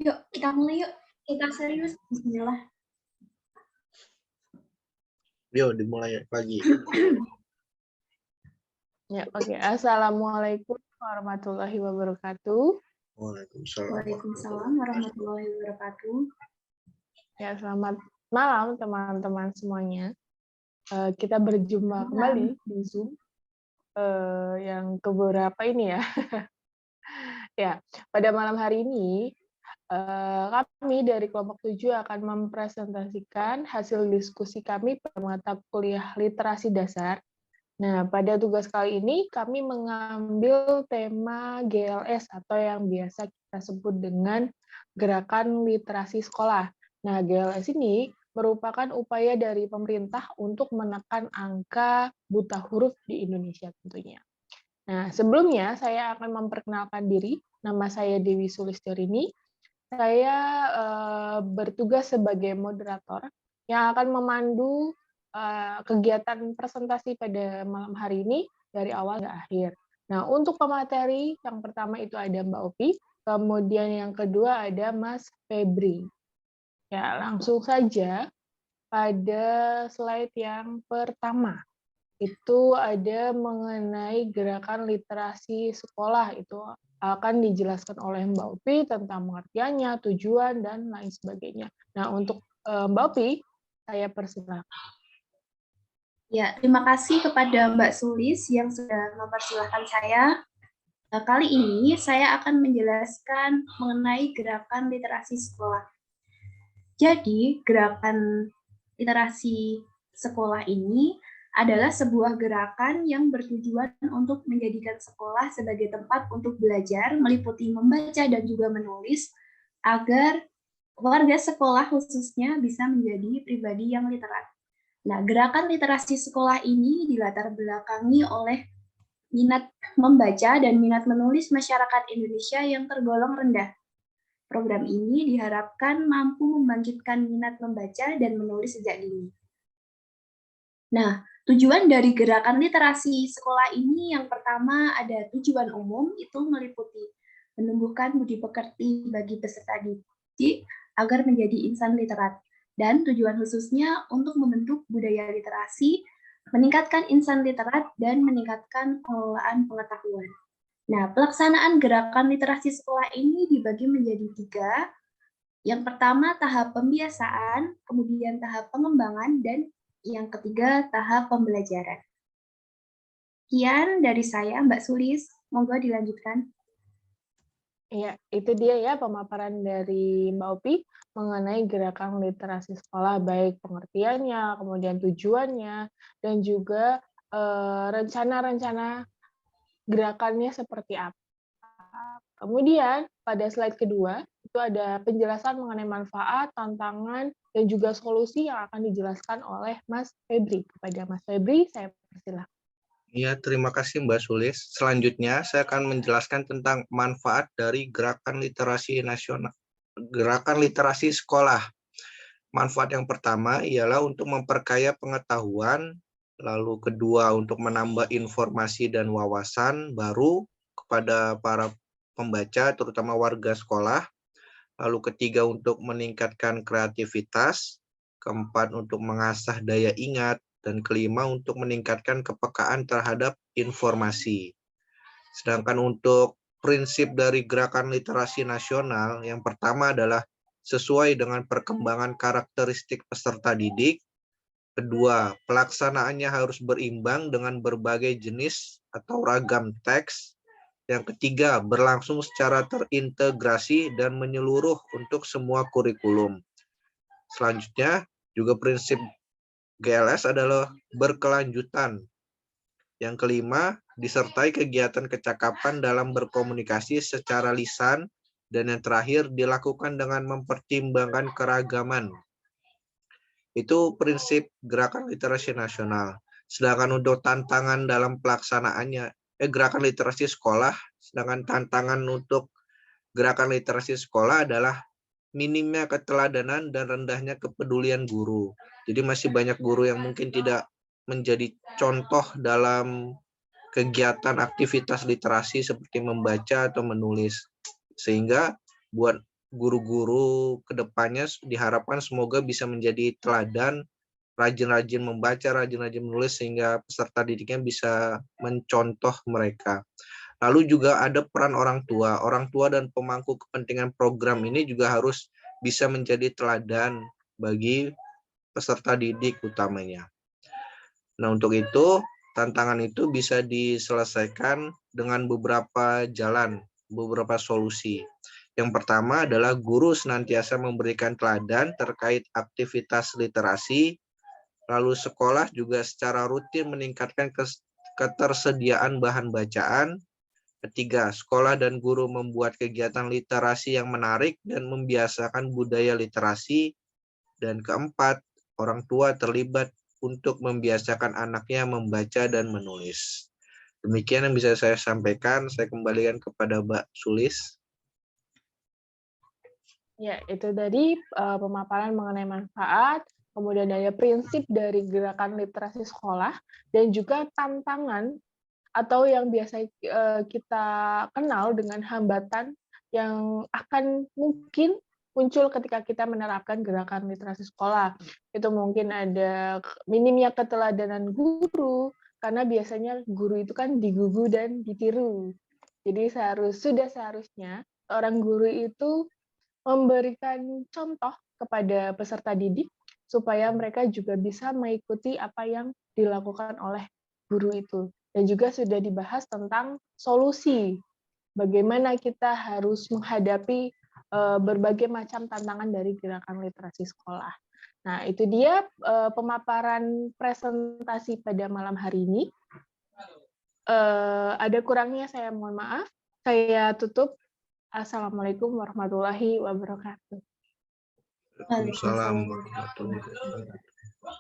Yuk, kita mulai yuk. Kita serius. Bismillah. Yuk, dimulai lagi. Ya, oke. Assalamualaikum warahmatullahi wabarakatuh. Waalaikumsalam. Waalaikumsalam warahmatullahi wabarakatuh. Ya, selamat malam teman-teman semuanya. Kita berjumpa kembali di Zoom yang keberapa ini ya. Ya, pada malam hari ini kami dari kelompok 7 akan mempresentasikan hasil diskusi kami pada mata kuliah literasi dasar. Nah, pada tugas kali ini kami mengambil tema GLS atau yang biasa kita sebut dengan Gerakan Literasi Sekolah. Nah, GLS ini merupakan upaya dari pemerintah untuk menekan angka buta huruf di Indonesia tentunya. Nah, sebelumnya saya akan memperkenalkan diri. Nama saya Dewi Sulistyarini. Saya bertugas sebagai moderator yang akan memandu kegiatan presentasi pada malam hari ini dari awal hingga akhir. Nah, untuk pemateri yang pertama itu ada Mbak Opi, kemudian yang kedua ada Mas Febri. Ya, langsung saja pada slide yang pertama. Itu ada mengenai gerakan literasi sekolah, itu akan dijelaskan oleh Mbak Opi tentang pengertiannya, tujuan, dan lain sebagainya. Nah, untuk Mbak Opi, saya persilakan. Ya, terima kasih kepada Mbak Sulis yang sudah mempersilahkan saya. Nah, kali ini saya akan menjelaskan mengenai gerakan literasi sekolah. Jadi, gerakan literasi sekolah ini adalah sebuah gerakan yang bertujuan untuk menjadikan sekolah sebagai tempat untuk belajar, meliputi membaca dan juga menulis, agar warga sekolah khususnya bisa menjadi pribadi yang literat. Nah, gerakan literasi sekolah ini dilatar belakangi oleh minat membaca dan minat menulis masyarakat Indonesia yang tergolong rendah. Program ini diharapkan mampu membangkitkan minat membaca dan menulis sejak dini. Nah, tujuan dari gerakan literasi sekolah ini yang pertama ada tujuan umum, itu meliputi menumbuhkan budi pekerti bagi peserta didik agar menjadi insan literat. Dan tujuan khususnya untuk membentuk budaya literasi, meningkatkan insan literat, dan meningkatkan pengelolaan pengetahuan. Nah, pelaksanaan gerakan literasi sekolah ini dibagi menjadi 3. Yang pertama, tahap pembiasaan, kemudian tahap pengembangan, dan yang ketiga, tahap pembelajaran. Sekian dari saya, Mbak Sulis. Monggo dilanjutkan. Iya, itu dia ya pemaparan dari Mbak Opi mengenai gerakan literasi sekolah, baik pengertiannya, kemudian tujuannya, dan juga rencana-rencana gerakannya seperti apa. Kemudian pada slide kedua, itu ada penjelasan mengenai manfaat, tantangan, dan juga solusi yang akan dijelaskan oleh Mas Febri. Kepada Mas Febri, saya persilakan. Ya, terima kasih Mbak Sulis. Selanjutnya saya akan menjelaskan tentang manfaat dari gerakan literasi nasional, gerakan literasi sekolah. Manfaat yang pertama ialah untuk memperkaya pengetahuan, lalu kedua untuk menambah informasi dan wawasan baru kepada para pembaca, terutama warga sekolah. Lalu ketiga untuk meningkatkan kreativitas, keempat untuk mengasah daya ingat, dan kelima untuk meningkatkan kepekaan terhadap informasi. Sedangkan untuk prinsip dari gerakan literasi nasional, yang pertama adalah sesuai dengan perkembangan karakteristik peserta didik. Kedua, pelaksanaannya harus berimbang dengan berbagai jenis atau ragam teks. Yang ketiga, berlangsung secara terintegrasi dan menyeluruh untuk semua kurikulum. Selanjutnya, juga prinsip GLS adalah berkelanjutan. Yang kelima, disertai kegiatan kecakapan dalam berkomunikasi secara lisan. Dan yang terakhir, dilakukan dengan mempertimbangkan keragaman. Itu prinsip gerakan literasi nasional. Sedangkan untuk tantangan dalam pelaksanaannya, gerakan literasi sekolah, sedangkan tantangan untuk gerakan literasi sekolah adalah minimnya keteladanan dan rendahnya kepedulian guru. Jadi masih banyak guru yang mungkin tidak menjadi contoh dalam kegiatan aktivitas literasi seperti membaca atau menulis. Sehingga buat guru-guru kedepannya diharapkan semoga bisa menjadi teladan, rajin-rajin membaca, rajin-rajin menulis, sehingga peserta didiknya bisa mencontoh mereka. Lalu juga ada peran orang tua dan pemangku kepentingan program ini juga harus bisa menjadi teladan bagi peserta didik utamanya. Nah, untuk itu, tantangan itu bisa diselesaikan dengan beberapa jalan, beberapa solusi. Yang pertama adalah guru senantiasa memberikan teladan terkait aktivitas literasi, lalu sekolah juga secara rutin meningkatkan ketersediaan bahan bacaan. Ketiga, sekolah dan guru membuat kegiatan literasi yang menarik dan membiasakan budaya literasi. Dan keempat, orang tua terlibat untuk membiasakan anaknya membaca dan menulis. Demikian yang bisa saya sampaikan. Saya kembalikan kepada Mbak Sulis. Ya, itu tadi pemaparan mengenai manfaat, kemudian ada prinsip dari gerakan literasi sekolah, dan juga tantangan atau yang biasa kita kenal dengan hambatan yang akan mungkin muncul ketika kita menerapkan gerakan literasi sekolah. Itu mungkin ada minimnya keteladanan guru, karena biasanya guru itu kan digugu dan ditiru. Jadi seharusnya orang guru itu memberikan contoh kepada peserta didik supaya mereka juga bisa mengikuti apa yang dilakukan oleh guru itu. Dan juga sudah dibahas tentang solusi, bagaimana kita harus menghadapi berbagai macam tantangan dari gerakan literasi sekolah. Nah, itu dia pemaparan presentasi pada malam hari ini. Ada kurangnya saya mohon maaf. Saya tutup. Assalamualaikum warahmatullahi wabarakatuh. Waalaikumsalam warahmatullahi wabarakatuh.